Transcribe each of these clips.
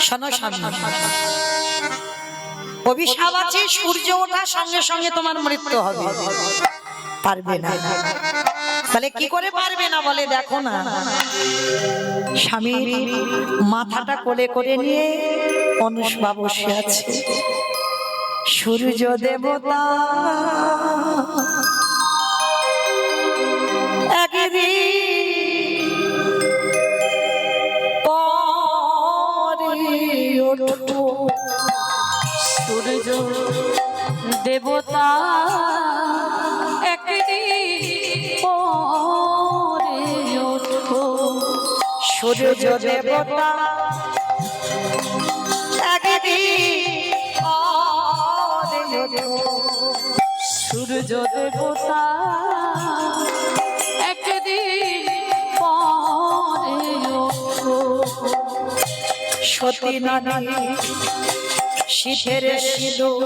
শোনো স্বামী, অভিশাপ আছে, সূর্য ওঠার সঙ্গে সঙ্গে তোমার মৃত্যু হবে। পারবে না। বলে কি করে পারবে না? বলে দেখো না, স্বামীর মাথাটা কোলে করে নিয়ে অনুষ্বা বসে আছে। সূর্য দেবতা একদিন পরে ওঠো, সূর্য দেবতা একদিন পরে ওঠো। সূর্য দেবতা একদিন পরে ওঠো। সূর্য দেবতা একদিন পরে ওঠো। সতী নারী শীতের সিঁদুর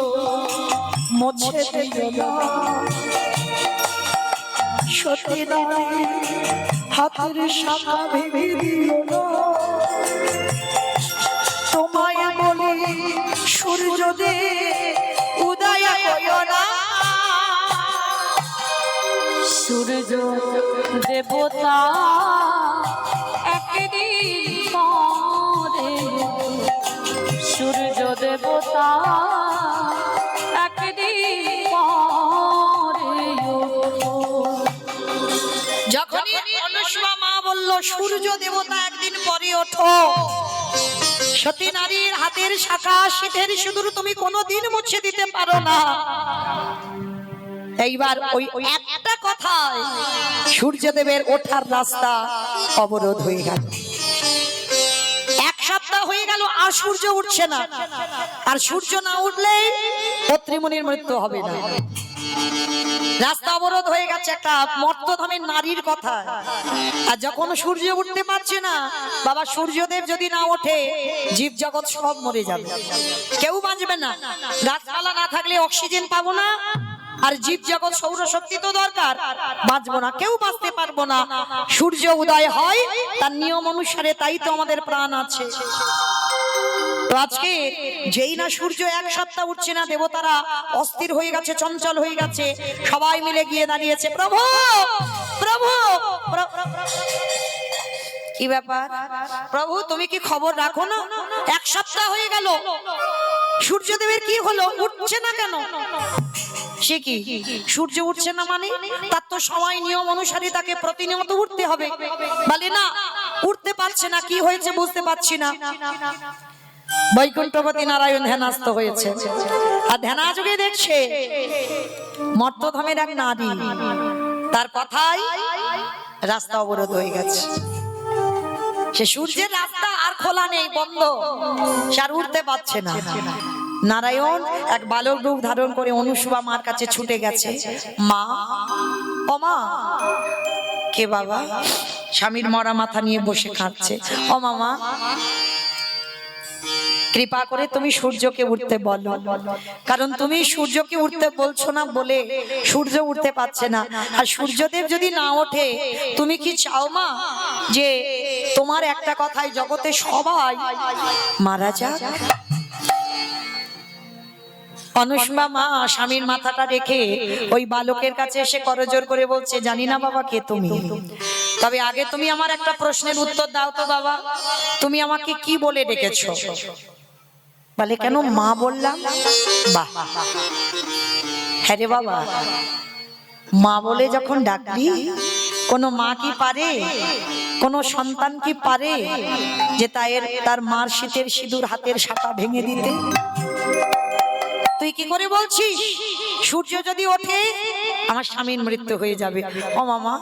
মুছে দিল, সতী নারী হাতের শাখা ভেঙে দিল। তোমায় বলি সূর্য দে উদয় হইও না। সূর্য দেবতা একদিন পরে ওঠো। সূর্য দেবতা একদিন পরে ওঠো। যখনই অনুষ্বা মা বলল সূর্য দেবতা একদিন পরে ওঠো, সতী নারীর হাতের শাখা শীতের সিঁদুর তুমি কোনোদিন মুছে দিতে পারো না। এইবার ওই একটা কথায় সূর্যদেবের ওঠার রাস্তা অবরোধ হয়ে গেল। এক সপ্তাহ হয়ে গেল আর সূর্য উঠছে না। আর সূর্য না উঠলে পত্রিমণির মৃত্যু হবে না। রাস্তা অবরোধ হয়ে গেছে একটা মর্তধামের নারীর কথা। আর যখন সূর্য উঠতে পারছে না, বাবা সূর্যদেব যদি না ওঠে জীব জগৎ সব মরে যাবে, কেউ বাঁচবে না। গাছপালা না থাকলে অক্সিজেন পাবো না, আর জীব জগৎ সৌরশক্তি তো দরকার, বাঁচবো না, কেউ বাঁচতে পারবো না। সূর্য উদয় হয় তার নিয়ম অনুসারে, তাই তো আমাদের প্রাণ আছে। তো আজকে যেই না সূর্য এক সপ্তাহ উঠছে না, দেবতারা অস্থির হয়ে গেছে, চঞ্চল হয়ে গেছে। সবাই মিলে গিয়ে দাঁড়িয়েছে, প্রভু প্রভু কি ব্যাপার প্রভু, তুমি কি খবর রাখো না? এক সপ্তাহ হয়ে গেল, সূর্যদেবের কি হলো, উঠছে না কেন? সে কি সূর্য উঠছে না মানে তার তো সময় নিয়ম অনুসারে তাকে প্রতিনিয়ত উঠতে হবে। বলে না, উঠতে পারছে না, কি হয়েছে বুঝতে পারছি না। বৈকুণ্ঠপতি নারায়ণ ধ্যানাস্ত হয়েছে, আর ধ্যানাযোগে দেখছে মর্তধামের এক নারী, তার কথাই রাস্তা অবরোধ হয়ে গেছে। সে সূর্যের রাস্তা আর খোলা নেই, বন্ধ, সে আর উঠতে পারছে না। নারায়ণ এক বালক রূপ ধারণ করে অনুষ্বা মার কাছে ছুটে গেছে। মা, ও মা। কে বাবা? স্বামীর মরা মাথা নিয়ে বসে কাঁদছে। ও মামা, কৃপা করে তুমি সূর্যকে উঠতে বলো, কারণ তুমি সূর্যকে উঠতে বলছো না বলে সূর্য উঠতে পারছে না। আর সূর্যদেব যদি না ওঠে, তুমি কি চাও মা যে তোমার একটা কথায় জগতে সবাই মারা যাক? অনুষ্বা মা স্বামীর মাথাটা রেখে ওই বালকের কাছে এসে করজোর করে বলছে, জানি না বাবা কে তুমি, তবে আগে তুমি আমার একটা প্রশ্নের উত্তর দাও তো বাবা, তুমি আমাকে কি বলে ডেকেছো? বলে কেন মা বললাম? বাহ, হ্যাঁ রে বাবা, মা বলে যখন ডাকলি, কোনো মা কি পারে, কোনো সন্তান কি পারে যে তার মার শীতের সিঁদুর হাতের শাখা ভেঙে দিতে? তুই কি করে বলছিস সূর্য যদি ওঠে আমার স্বামীর মৃত্যু হয়ে যাবে? ও মামা,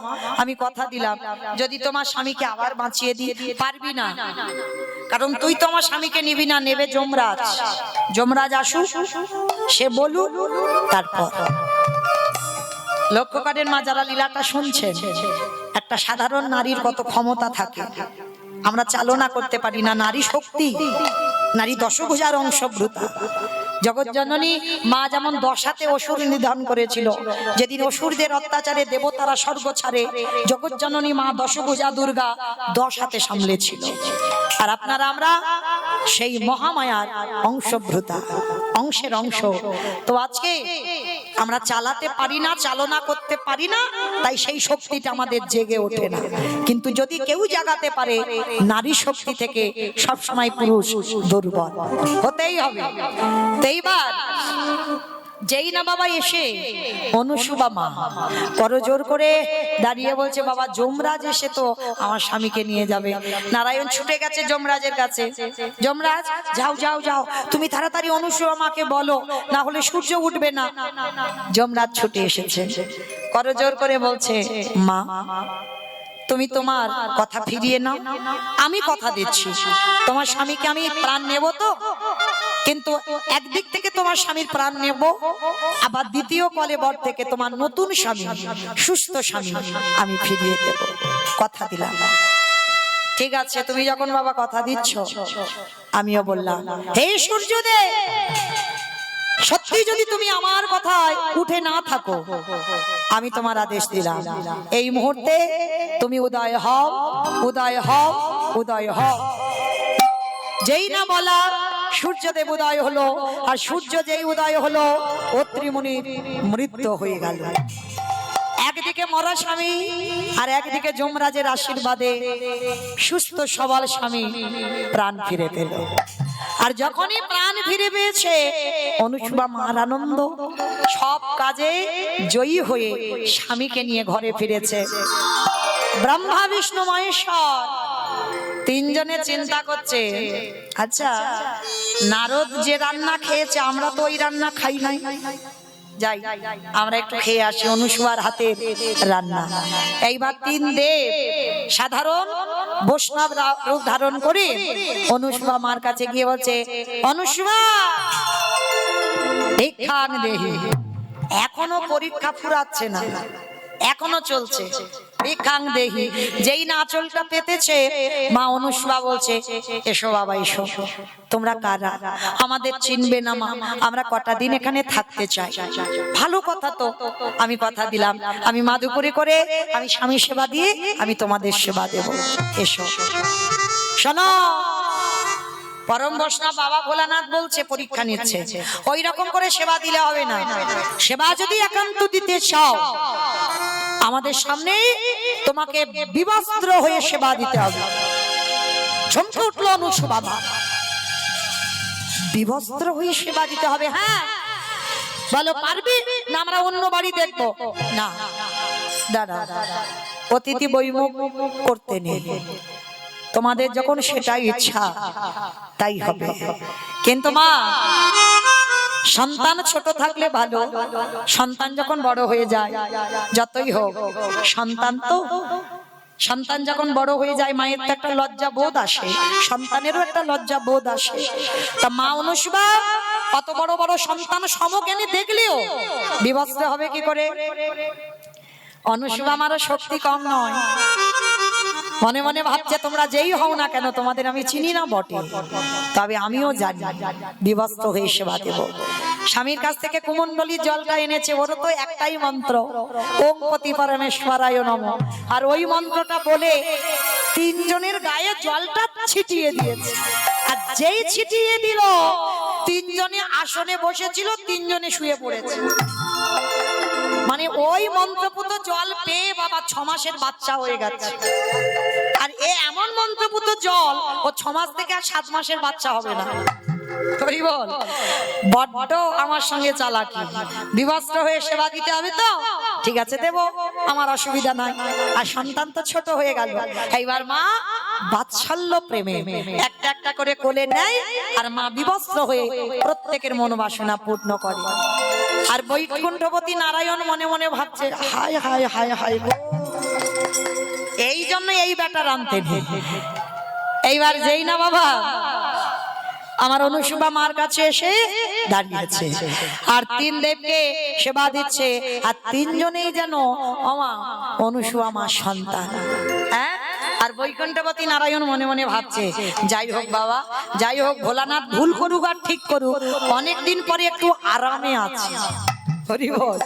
আমি কথা দিলাম যদি তোমার স্বামীকে আবার বাঁচিয়ে দিই, পারবি না, কারণ তুই তো আমার স্বামীকে নিবি না, নেবে যমরাজ। যমরাজ আসুক, সে বলুক, তারপর। লক্ষ্য করেন মা, যারা লীলাটা শুনছেন, একটা সাধারণ নারীর কত ক্ষমতা থাকে। আমরা চালনা করতে পারি না। নারী শক্তি, নারী দশভুজার অংশভূতা। জগৎজননী মা যেমন 10 হাতে অসুর নিধন করেছিল, যেদিন অসুরদের অত্যাচারে দেবতারা স্বর্গ ছাড়ে, জগৎজননী মা দশভুজা দুর্গা 10 হাতে সামলেছিল। আর আপনারা আমরা সেই মহামায়ার অংশভূতা, অংশের অংশ। তো আজকে আমরা চালাতে পারি না, চালনা করতে পারি না, তাই সেই শক্তিটা আমাদের জেগে ওঠে না। কিন্তু যদি কেউ জাগাতে পারে, নারী শক্তি থেকে সবসময় পুরুষ দুর্বল হতেই হবে। তো এইবার যেই না বাবা এসে অনুসুবা মা করজোর করে দাঁড়িয়ে বলছে, বাবা যমরাজ এসে তো আমার স্বামীকে নিয়ে যাবে। নারায়ণ ছুটে গেছে যমরাজের কাছে, যমরাজ যাও যাও যাও, তুমি তাড়াতাড়ি অনুসুবা মাকে বলো, না হলে সূর্য উঠবে না। যমরাজ ছুটে এসেছে, করজোর করে বলছে, মা তুমি তোমার কথা ফিরিয়ে নাও, আমি কথা দিচ্ছি তোমার স্বামীকে আমি প্রাণ নেব তো, কিন্তু একদিক থেকে তোমার স্বামীর প্রাণ নেব, আবার দ্বিতীয় কলেবর থেকে তোমার নতুন স্বামী, সুস্থ স্বামী আমি ফিরিয়ে দেব, কথা দিলাম। ঠিক আছে, তুমি যখন বাবা কথা দিচ্ছ, আমিও বললাম, হে সূর্যদেব, সত্যি যদি তুমি আমার কথায় উঠে না থাকো, আমি তোমার আদেশ দিলাম, এই মুহূর্তে তুমি উদয় হও, উদয় হও, উদয় হও। যেই না বলা সূর্যদেব উদয় হলো, আর সূর্য যেই উদয় হলো, অত্রি মুনির মৃত্যু হয়ে গেল। একদিকে মরা স্বামী, আর একদিকে যমরাজের আশীর্বাদে সুস্থ সবল স্বামী প্রাণ ফিরে পেল। আর যখনই প্রাণ ফিরে পেয়েছে, অনুসুবা মার আনন্দ, সব কাজে জয়ী হয়ে স্বামীকে নিয়ে ঘরে ফিরেছে। ব্রহ্মা বিষ্ণু মহেশ্বর তিনজনে চিন্তা করছে, আচ্ছা নারদ যে রান্না খেয়েছে, আমরা তো ওই রান্না খাই নাই, যাই আমরা একটু খেয়ে আসি অনুসুবার হাতের রান্না। এইবার তিন দেব সাধারণ বৈষ্ণব রূপ ধারণ করে অনুসুবা মার কাছে গিয়ে বলছে, অনুসুবা ভিক্ষাং দেহি। এখনো পরীক্ষা ফুরাচ্ছে না, এখনো চলছে, ভিক্ষাং দেহি। যেই না আঁচলটা পেতেছে, মা অনুসুবা বলছে, এসো বাবা এসো, তোমরা কারা, আমাদের চিনবে না মা, আমরা কটা দিন এখানে থাকতে চাই। ভালো কথা তো, আমি কথা দিলাম, আমি মাদুপুরি করে আমি স্বামী সেবা দিয়ে আমি তোমাদের সেবা দেব, এসো। শোনো, পরম বৈষ্ণব বাবা ভোলানাথ বলছে, পরীক্ষা নিচ্ছে, ওই রকম করে সেবা দিলে হবে না। সেবা যদি একান্ত দিতে চাও, আমাদের সামনে তোমাকে বিবস্ত্র হয়ে সেবা দিতে হবে। চমকে উঠলো অনুসুবা মা, বিবস্ত্র হয়ে সেবা দিতে হবে? হ্যাঁ। বলো পারবি না, আমরা অন্য বাড়ি দেখবো না। দাদা অতিথি বৈমুখ করতে নেই, তোমাদের যখন সেটাই ইচ্ছা তাই হবে। কিন্তু মা, সন্তান ছোট থাকলে ভালো, সন্তান যখন বড় হয়ে যায়, যতই হোক সন্তান তো, সন্তান যখন বড় হয়ে যায়, মায়ের তো একটা লজ্জা বোধ আসে, সন্তানেরও একটা লজ্জা বোধ আসে। তা মা অনুসুবা অত বড় বড় সন্তান সমজ্ঞানী দেখলেও বিবস্ত্র হবে কি করে? অনুসুবা আমারও শক্তি কম নয়, মনে মনে ভাবছে, তোমরা যেই হও না কেন, তোমাদের আমি চিনি না বটে, তবে আমিও জানি বিবস্ত্র হয়ে সেবা দেব। স্বামীর কাছ থেকে কুমণ্ডলীর জলটা এনেছে, ওর তো একটাই মন্ত্র, ওম পতি পরমেশ্বরায় নমঃ। আর ওই মন্ত্রটা বলে তিনজনের গায়ে জলটা ছিটিয়ে দিয়েছে। আর যেই ছিটিয়ে দিল, তিনজনে আসনে বসেছিল, তিনজনে শুয়ে পড়েছে। মানে ওই মন্ত্রপুত জল পেয়ে বাবা 6 মাসের বাচ্চা হয়ে গেছে। আর এমন মন্ত্রপুত জল, ও 6 মাস থেকে আর 7 মাসের বাচ্চা হবে না। বল, বড্ড আমার সঙ্গে চালাকি। বিবস্ত্র হয়ে সেবা দিতে হবে তো, ঠিক আছে দেব, আমার অসুবিধা নাই। আর সন্তান তো ছোট হয়ে গেল। এইবার মা বাৎসল্য প্রেমে একটা একটা করে কোলে নেয়, আর মা বিবস্ত্র হয়ে প্রত্যেকের মনোবাসনা পূর্ণ করে। আর বৈকুণ্ঠপতি নারায়ণ মনে মনে ভাবছে, হায় হায় হায় হায়, এই জন্য এই বেটা রামতে নেই। এইবার যেই না বাবা আমার অনুসুবা মার কাছে এসে দাঁড়িয়েছে, আর তিন দেবকে সেবা দিচ্ছে, আর তিনজনেই যেন অনুসুবা মার সন্তান। হ্যাঁ, আর বৈকুণ্ঠপতি নারায়ণ মনে মনে ভাবছে, যাই হোক বাবা, যাই হোক, ভোলানাথ ভুল করুক আর ঠিক করুক, অনেকদিন পরে একটু আরামে আছি। হরি বল।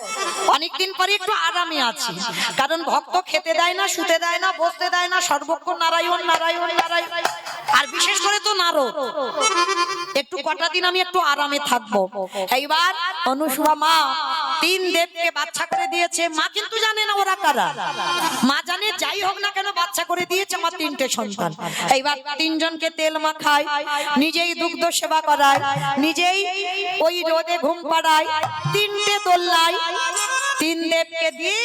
অনেকদিন পরে একটু আরামে আছি, কারণ ভক্ত খেতে দেয় না, শুতে দেয় না, বসতে দেয় না, সর্বক্ষণ নারায়ণ নারায়ণ নারায়ণ, আর বিশেষ করে তো নারদ। একটু কটা দিন আমি একটু আরামে থাকবো। এইবার অনুসুয়া মা 3 দেবকে বাচ্চা করে দিয়েছে। মা কিন্তু জানে না ওরা কারা। মা জানে যাই হোক না কেন বাচ্চা করে দিয়েছে আমার 3টে সন্তান। এইবার 3 জনকে তেল মাখায়, নিজেই দুগ্ধ সেবা করায়, নিজেই ওই রোদে ঘুম পাড়ায়, 3টে দোল্লায় 3 দেবকে দিয়ে।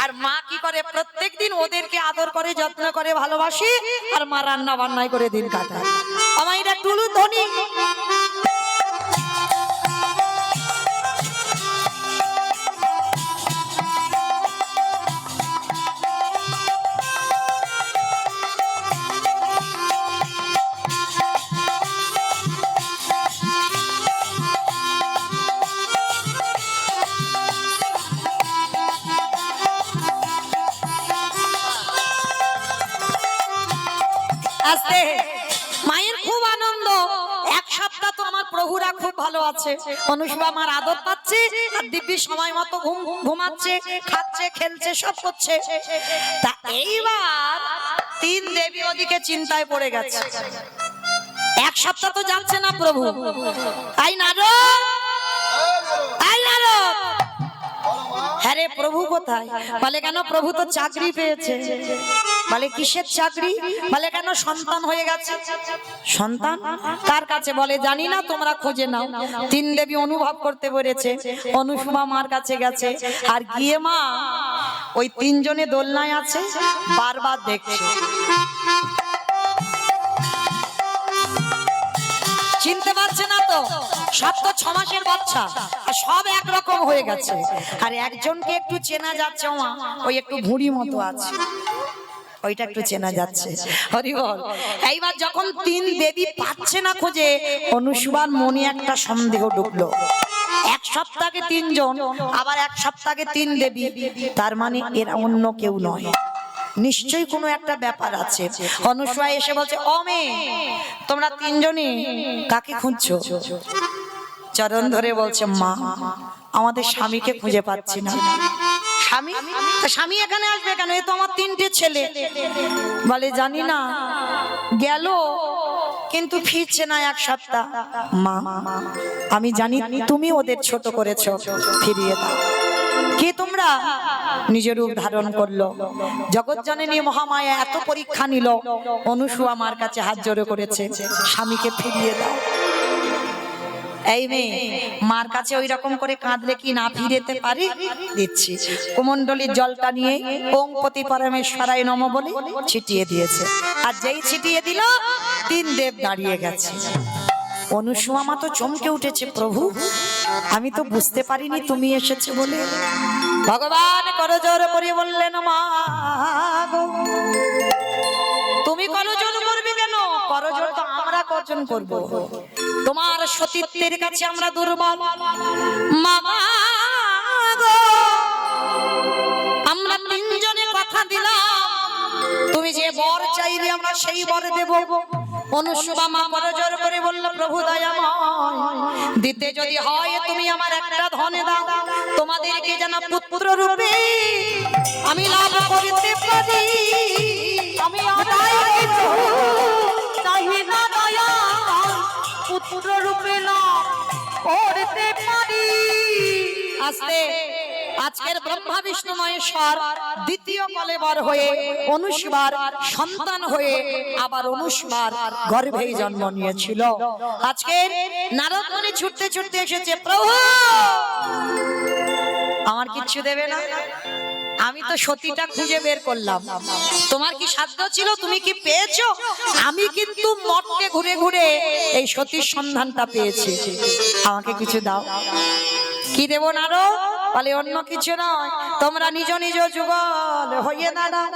আর মা কি করে, প্রত্যেকদিন ওদেরকে আদর করে, যত্ন করে, ভালোবাসি, আর মা রান্না বান্নাই করে দিন কাটায়। আমার এটা টুলু ধনী। আস্তে, মায়ের খুব আনন্দ। 1 সপ্তাহ তো আমার প্রভুরা খুব ভালো আছে, অনুসুয়া আমার আদর পাচ্ছে, আর দিব্যি সময় মতো ঘুমাচ্ছে, খাচ্ছে, খেলছে, সব করছে। তা এইবার 3 দেবী ওদিকে চিন্তায় পড়ে গেছে। 1 সপ্তাহ তো যাচ্ছে না প্রভু। আই নারদ, আই নারদ। হ্যাঁ রে, প্রভু কোথায়? বলে কেন, প্রভু তো চাকরি পেয়েছে। বলে কিসের চাকরি? বলে কেন, সন্তান হয়ে গেছে। সন্তান কার কাছে? বলে জানি না, তোমরা খুঁজে নাও। 3 দেবী অনুভব করতে পেরেছে অনুসুয়া মার কাছে গেছে, আর গিয়ে মা ওই 3 জনে দোলনায় আছে, বারবার দেখছে। চিনতে পারছে না তো, সব তো 6 মাসের বাচ্চা, আর সব একরকম হয়ে গেছে। আর একজনকে একটু চেনা যাচ্ছে, ওই একটু ভুঁড়ি মতো আছে, ওইটা একটু চেনা যাচ্ছে। হরি বল। এইবার যখন 3 দেবী পাচ্ছে না খুঁজে, অনুসুয়ার মনে একটা সন্দেহ ঢুকলো। 1 সপ্তাহে 3 জন, আবার 1 সপ্তাহে 3 দেবী, তার মানে এরা অন্য কেউ নয়, নিশ্চয়ই কোনো একটা ব্যাপার আছে। অনুসুয়া এসে বলছে, ও মেয়ে, তোমরা 3 জনই কাকে খুঁজছো? চরণ ধরে বলছে, মা, আমাদের স্বামীকে খুঁজে পাচ্ছি না। স্বামী? স্বামী এখানে আসবে কেন? এ তো আমার 3টে ছেলে। বলে জানি না, গেল কিন্তু ফিরছে না 1 সপ্তাহ। মা, আমি জানি তুমি ওদের ছোট করেছো, ফিরিয়ে দাও। কে তোমরা? নিজ রূপ ধারণ করলো জগৎ জননী মহামায়া, এত পরীক্ষা নিল, অনুসুয়া মার কাছে হাত জোড়ে করেছে, স্বামীকে ফিরিয়ে দাও। এই মেয়ে, মার কাছে ওই রকম করে কাঁদলে কি না ফিরেতে পারি? দিচ্ছি। কুমণ্ডলীর জলটা নিয়ে ওং পতি পরমেশ্বরায় নমঃ বলে ছিটিয়ে দিয়েছে, আর যেই ছিটিয়ে দিল 3 দেব দাঁড়িয়ে গেছে। অনুসুয়া মা তো চমকে উঠেছে, প্রভু, আমি তো বুঝতে পারিনি তুমি এসেছে বলে। ভগবান করজোর করে বললেন, মা গো, তুমি করজোর করবে কেন? করজোর তো আমরা কজন করব? তোমার সতীত্বের কাছে আমরা দুর্বল। মামা গো, আমরা 3 জনে কথা দিলাম, তুমি যে বর চাইবে আমরা সেই বর দেব। অনুসুয়া মা করজোর করে বলল, প্রভু দয়াময়, দিতে যদি হয় তুমি আমার একটা ধনে দাও, তোমাদেরকে যেন পুত্র রূপে আমি লাভ করতে পারি। আমি চাই না দয়া, পুত্র রূপে লাভ করতে পারি। আস্তে, আজকের ব্রহ্মা বিষ্ণু মহেশ্বর দ্বিতীয় কলেবর হয়ে অনুসুয়ার সন্তান হয়ে আবার অনুসুয়ার গর্ভেই জন্ম নিয়েছিল। আজকে নারদ মুনি ছুটতে ছুটতে এসেছে, প্রভু আমার কিচ্ছু দেবে না? আমি তো সতীটা খুঁজে বের করলাম, তোমার কি সাধ্য ছিল? তুমি কি পেয়েছো? আমি কিন্তু মঠকে ঘুরে ঘুরে এই সতীর সন্ধানটা পেয়েছি, আমাকে কিছু দাও। কি দেব নারদ? বলে অন্য কিছু নয়, তোমরা নিজ নিজ যুগল হইয়ে দাঁড়াও,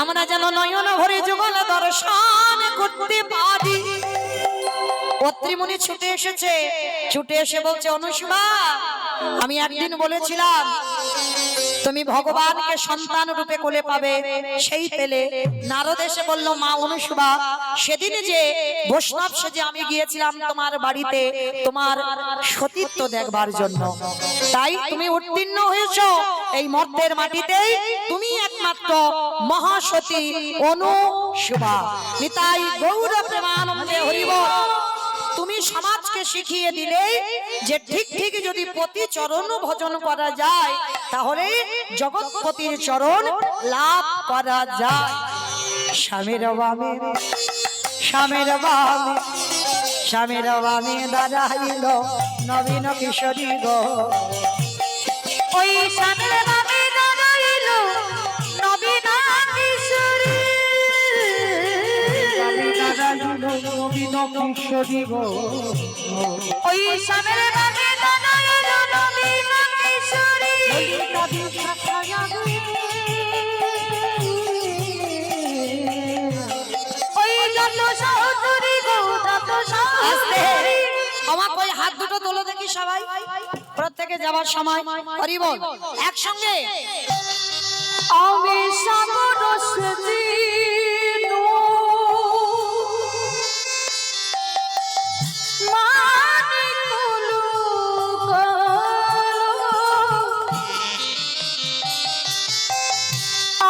আমরা যেন নয়ন ভরে যুগল দর্শন করতে পারি। অত্রিমুনি ছুটে এসেছে, ছুটে এসে বলছে, অনুসুয়া, আমি একদিন বলেছিলাম তুমি ভগবানকে সন্তান রূপে কোলে পাবে। সেই পেলে নারদ এসে বলল, মা অনুসুবা, সেদিন যে বৈষ্ণব সেজে আমি গিয়েছিলাম তোমার বাড়িতে তোমার সতীত্ব দেখবার জন্য, তাই তুমি উত্তীর্ণ হয়েছো এই মর্তের মাটিতেই, তুমি একমাত্র মহাসতী অনুসুবা। নিতাই গৌর প্রেমানন্দে হরি বল। তুমি সমাজকে শিখিয়ে দিলে যে ঠিক ঠিক যদি পতি চরণ ভজন করা যায় তাহলে জগৎপতির চরণ লাভ করা যায়। স্বামীর বামে স্বামীর বামে স্বামীর বামে দাঁড়াইল নবীন কিশোরী গো। ওই স্বামীর বামে দাঁড়াইল নবীন কিশোরী। নবীন কিশোরী গো। ওই স্বামীর বামে দাঁড়াইল নবীন কিশোরী। ওই যত সহচরী গো, যত সহচরী। আমার ওই হাত দুটো তোলো দেখি সবাই, প্রত্যেকে যাবার সময় হরি বল একসঙ্গে। আমি সাগর সজিনু মানিকুলু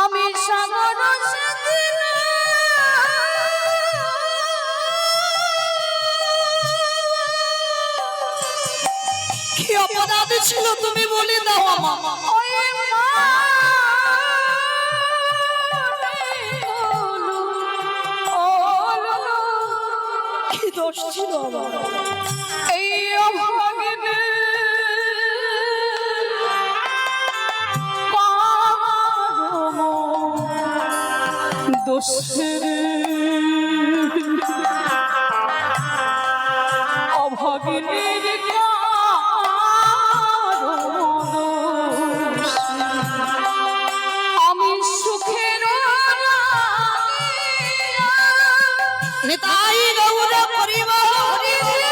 আমি সাগর সজিনু। কি অপরাধ ছিল তুমি বলে দাও আমার। কি দোষ ছিল আমার? এই অভাগিনী দোষের অভাগিনীর আমি সুখের নিতাই গৌর পরিবার হরি বল।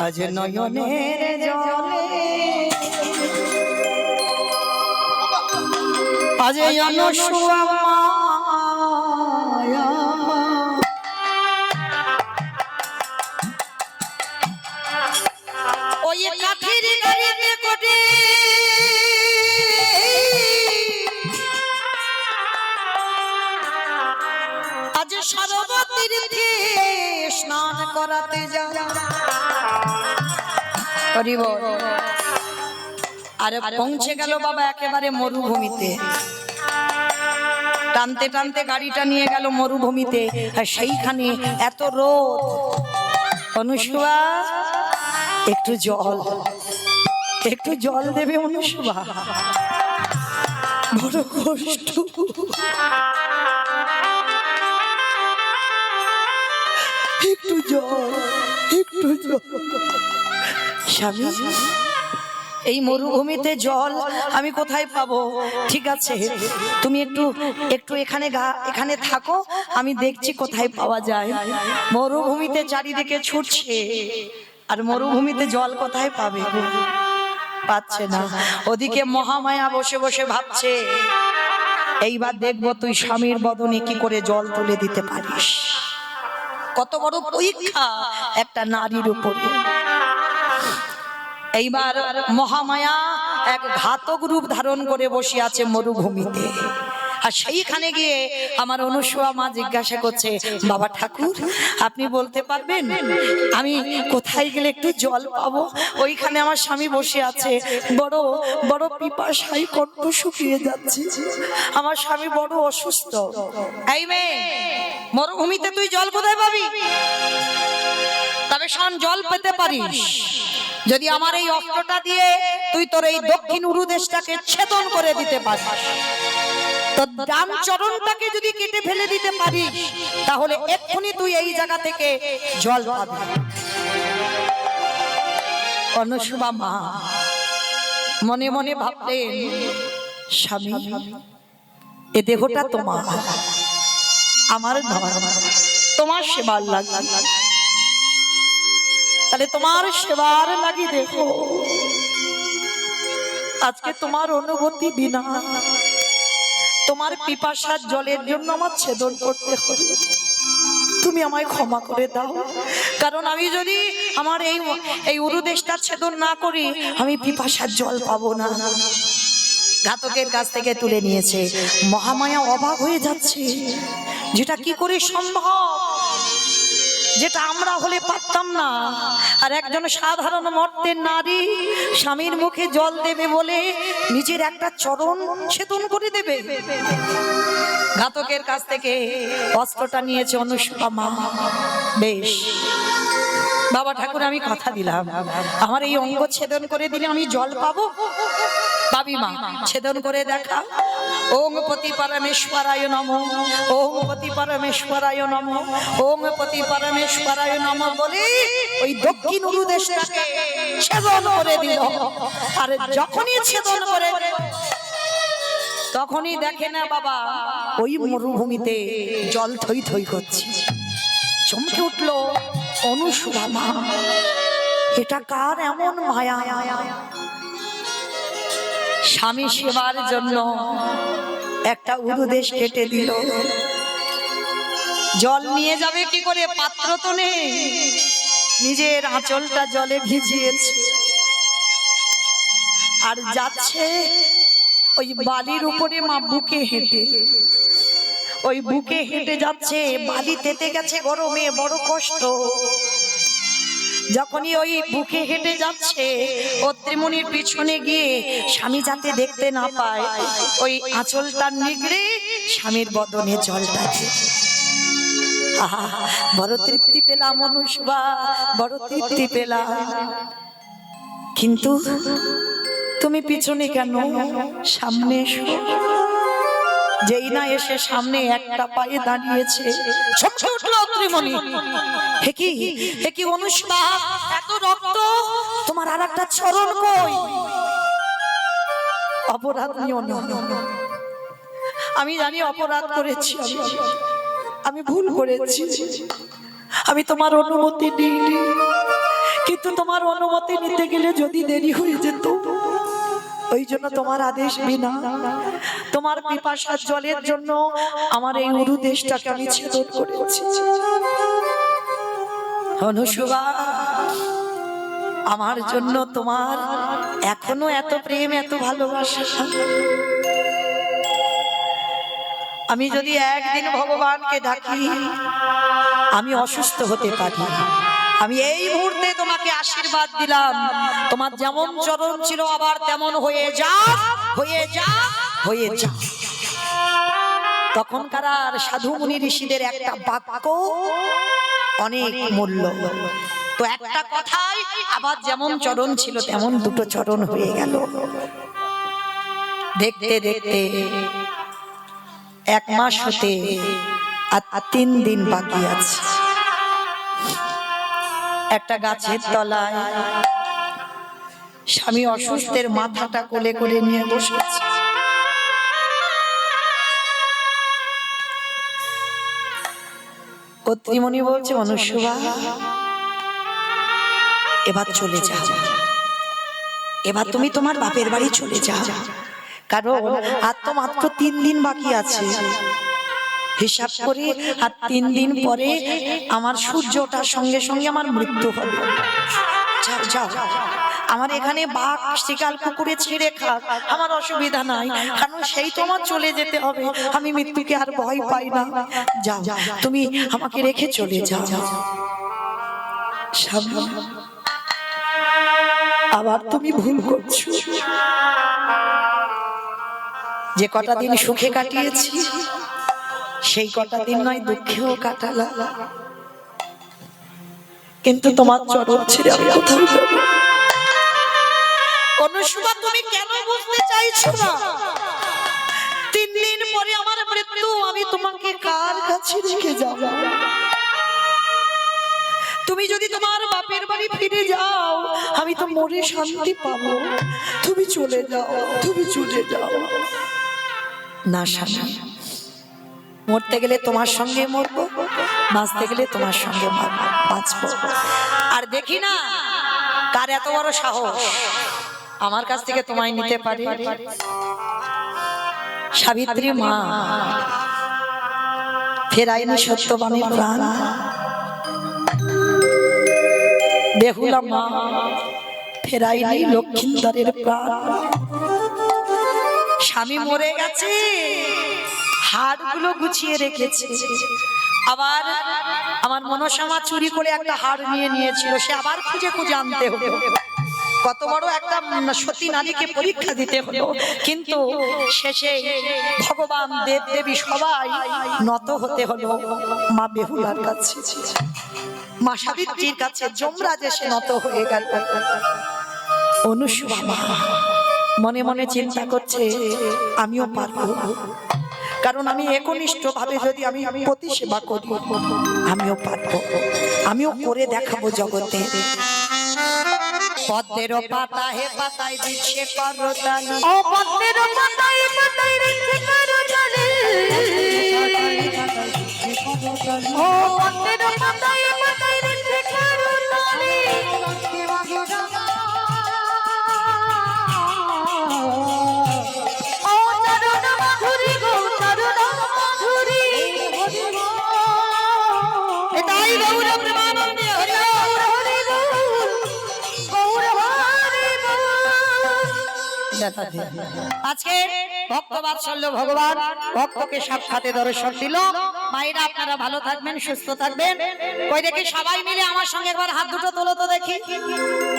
আজ নয়নের জলে আজ অনুসুয়া মায়া ওই কাঠির গাড়িতে কোটে আজ সরবতীর্থে স্নান করাতে যা। আর পৌঁছে গেল বাবা একেবারে মরুভূমিতে, টানতে টানতে গাড়িটা নিয়ে গেল মরুভূমিতে। আর সেইখানে এত রোদ, অনুসুয়া একটু জল দেবে অনুসুয়া, বড় কষ্ট। একটু জল স্বামী, এই মরুভূমিতে জল আমি কোথায় পাবো? ঠিক আছে তুমি একটু এখানে থাকো, আমি দেখছি কোথায় পাওয়া যায়। মরুভূমিতে চারিদিকে ছুটছে, আর মরুভূমিতে জল কোথায় পাবে? পাচ্ছে না। ওদিকে মহামায়া বসে বসে ভাবছে, এইবার দেখবো তুই স্বামীর বদনে কি করে জল তুলে দিতে পারিস। কত বড় পরীক্ষা একটা নারীর উপরে। এইবার মহামায়া এক ঘাতক রূপ ধারণ করে বসে আছে মরুভূমিতে। আর সেইখানে গিয়ে আমার অনুসূয়া মা জিজ্ঞাসা করছে, বাবা ঠাকুর আপনি বলতে পারবেন আমি কোথায় গেলে একটু জল পাবো? ওইখানে আমার স্বামী বসে আছে, বড় বড় পিপাসায় কণ্ঠ শুকিয়ে যাচ্ছে, আমার স্বামী বড় অসুস্থ। এই মেয়ে, মরুভূমিতে তুই জল কোথায় পাবি? তবে শোন, জল পেতে পারিস যদি আমার এই অস্ত্রটা দিয়ে তুই তোর এই দক্ষিণ উরুদেশটাকে ছেদন করে দিতে পারিস। তোর ডান চরণটাকে যদি কেটে ফেলে দিতে পারিস, তাহলে এক্ষুনি তুই এই জায়গা থেকে জল পাবি। অনুসূয়া মা মনে মনে ভাবলেন, স্বামী এ দেহটা তোমার, আমার নয়, তোমার সেবার লাগবে, তাহলে তোমার সেবার লাগি দেখো আজকে তোমার অনুভূতি বিনা তোমার পিপাসার জলের জন্য আমার ছেদন করতে হবে। তুমি আমায় ক্ষমা করে দাও, কারণ আমি যদি আমার এই উরুদেশটা ছেদন না করি আমি পিপাসার জল পাবো না। ঘাতকের কাছ থেকে তুলে নিয়েছে। মহামায়া অবাক হয়ে যাচ্ছে, যেটা কি করে সম্ভব, যেটা আমরা হলে পারতাম না। আর একজন সাধারণ মর্তের নারী স্বামীর মুখে জল দেবে বলে নিজের একটা চরণ ছেদন করে দেবে। ঘাতকের কাছ থেকে অস্ত্রটা নিয়েছে অনুসূয়া মা। বেশ বাবা ঠাকুর, আমি কথা দিলাম আমার এই অঙ্গ ছেদন করে দিলে আমি জল পাবো। পাবি মা, ছেদন করে দেখা। ওং পতি পরমেশ্বরায় নমঃ, ওং পতি পরমেশ্বরায় নমঃ, ওং পতি পরমেশ্বরায় নমঃ বলে ওই দক্ষিণ উরুদেশটাকে ছেদন করে দিল। আর যখনই ছেদন করে তখনই দেখে না বাবা, ওই মরুভূমিতে জল থই থই করছে। চমকে উঠল অনুসূয়া মা, এটা কার এমন মায়া? স্বামী সেবার জন্য একটা উরুদেশ কেটে দিল। জল নিয়ে যাবে কি করে? পাত্র তো নেই, নিজের আঁচলটা জলে ভিজিয়েছে আর যাচ্ছে ওই বালির উপরে মা বুকে হেঁটে, ওই বুকে হেঁটে যাচ্ছে। বালি তেতে গেছে গরমে, বড় কষ্ট। যখনই ওই বুকে হেঁটে যাচ্ছে, অত্রিমুনির পিছনে গিয়ে স্বামী যাতে দেখতে না পায় ওই আঁচলটা নিগড়ে স্বামীর বদনে জলটা বড় তৃপ্তি পেলাম অনুসূয়া, বড় তৃপ্তি পেলাম। কিন্তু তুমি পিছনে কেন? সামনে এসো। যেই না এসে সামনে একটা পায়ে দাঁড়িয়েছে, চমকে উঠল অত্রিমণি। হে কি অনুসূয়া, এত রক্ত, তোমার আর একটা চরণ কই? অপরাধ নিও না, আমি জানি অপরাধ করেছি, আমি ভুল করেছি, আমি তোমার অনুমতি নিইনি। কিন্তু তোমার অনুমতি নিতে গেলে যদি দেরি হয়ে যেত, ওই জন্য তোমার আদেশ বিনা তোমার পিপাসার জলের জন্য আমার এই উরুদেশটাকে আমি ছেদন করেছি। অনুসূয়া, আমার জন্য তোমার এখনো এত প্রেম, এত ভালোবাসা। আমি যদি একদিন ভগবানকে ডাকি, আমি অসুস্থ হতে পারি। আমি এই মুহূর্তে তোমাকে আশীর্বাদ দিলাম, তোমার যেমন চরণ ছিল আবার তেমন হয়ে যা, হয়ে যা, হয়ে যা। তখনকার সাধু মুনি ঋষিদের একটা বাক্য অনেক মূল্য। তো একটা কথাই আবার যেমন চরণ ছিল তেমন দুটো চরণ হয়ে গেল। দেখতে দেখতে 1 মাস হতে আর 3 দিন বাকি আছে। একটা গাছের তলায় স্বামী অসুস্থের মাথাটা কোলে করে নিয়ে বসেছে। অত্রিমণি বলছে, অনুসূয়া এবার চলে যাও, এবার তুমি তোমার বাপের বাড়ি চলে যাও, কারণ আর তো মাত্র 3 দিন বাকি আছে। হিসাব করে আর 3 দিন পরে আমার সূর্য ওঠার সঙ্গে সঙ্গে আমার মৃত্যু হবে। যাও যাও, আমার এখানে বাঘ শিকাল কুকুরে ছিঁড়ে খাক, আমার অসুবিধা নাই, কারণ সেই তো আমার চলে যেতে হবে। আমি মৃত্যুকে আর ভয় পাই না। যাও, তুমি আমাকে রেখে চলে যাও। স্বামী, আবার তুমি ভুল করছো। যে কটা দিন সুখে কাটিয়েছি, সেই কটা দিন নয় দুঃখেও কাটালা, কিন্তু তোমার চরণ ছেড়ে আমি কোথাও যাব না। অনুসুয়া, তুমি কেন বুঝতে চাইছো না? 3 দিন পরে আমার মৃত্যু, আমি তোমাকে কার কাছে রেখে যাব? তুমি যদি তোমার বাপের বাড়ি ফিরে যাও, আমি তো মরে শান্তি পাবো। তুমি চলে যাও, তুমি চলে যাও। না শাশা, মরতে গেলে তোমার সঙ্গে মরবো, বাঁচতে গেলে তোমার সঙ্গে বাঁচবো। আর দেখি না কার এত বড় সাহস আমার কাছ থেকে তোমায় নিতে পারে। সাবিত্রী মা ফেরাইনি সত্যবানের প্রাণ, বেহুলা মা ফেরাইনি লক্ষিন্দরের প্রাণ। স্বামী মরে গেছে, হাড়গুলো গুছিয়ে রেখেছে। আবার আমার মনসামা চুরি করে একটা হাড় নিয়ে নিয়েছিল, সে আবার খুঁজে খুঁজে আনতে হলো। কত বড় একটা সতী নারীকে পরীক্ষা দিতে হলো, কিন্তু শেষে ভগবান দেব দেবী সবাই নত হতে হলো মা বেহুলার কাছে, মা সাবিত্রীর কাছে। যমরাজ এসে নত হয়ে গেল। অনুসুয়া মা মনে মনে চিন্তা করছে, আমিও পারবো, কারণ আমি একনিষ্ঠ ভাবে যদি আমি পতি সেবা করি, আমিও পারবো, আমিও করে দেখাবো জগতে। পদ্মের পাতা হে পাতায় দিচ্ছে করতালি, ও পদ্মের পাতায় পাতায় দিচ্ছে করতালি, ও পদ্মের পাতায় পাতায় দিচ্ছে করতালি। ও চরণ মাধুরী গো চরণ মাধুরী, এটাই গৌর প্রেমানন্দে হরি গৌর হরি গৌর হরি আজকে ভক্ত বাৎসল্য ভগবান ভক্তকে সাক্ষাতে দর্শন দিল। মায়েরা আপনারা ভালো থাকবেন, সুস্থ থাকবেন। কই দেখি সবাই মিলে আমার সঙ্গে একবার হাত দুটো তোলো তো দেখি।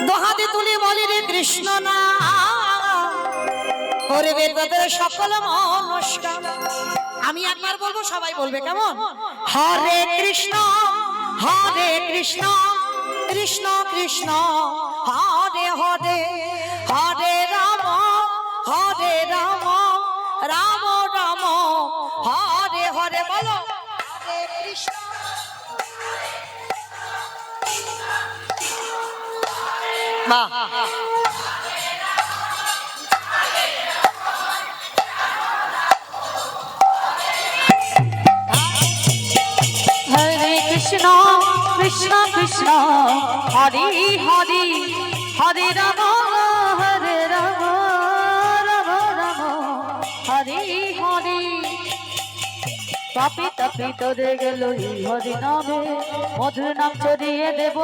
দোহাতে তুলি বলি রে কৃষ্ণ না, ওরে বেদবেদের সকল মনস্কার। আমি একবার বলবো, সবাই বলবে, কেমন? হরে কৃষ্ণ কৃষ্ণ কৃষ্ণ হরে হরে, হরে রাম রাম রাম হরে হরে। বলো হরে কৃষ্ণ বাহ, হরে কৃষ্ণ কৃষ্ণ কৃষ্ণ হরে হরে, হরে রাম রাম রাম হরে হরে। তপে তপে তোরে গেল হরি নামে, মধুর নাম চড়িয়ে দেব।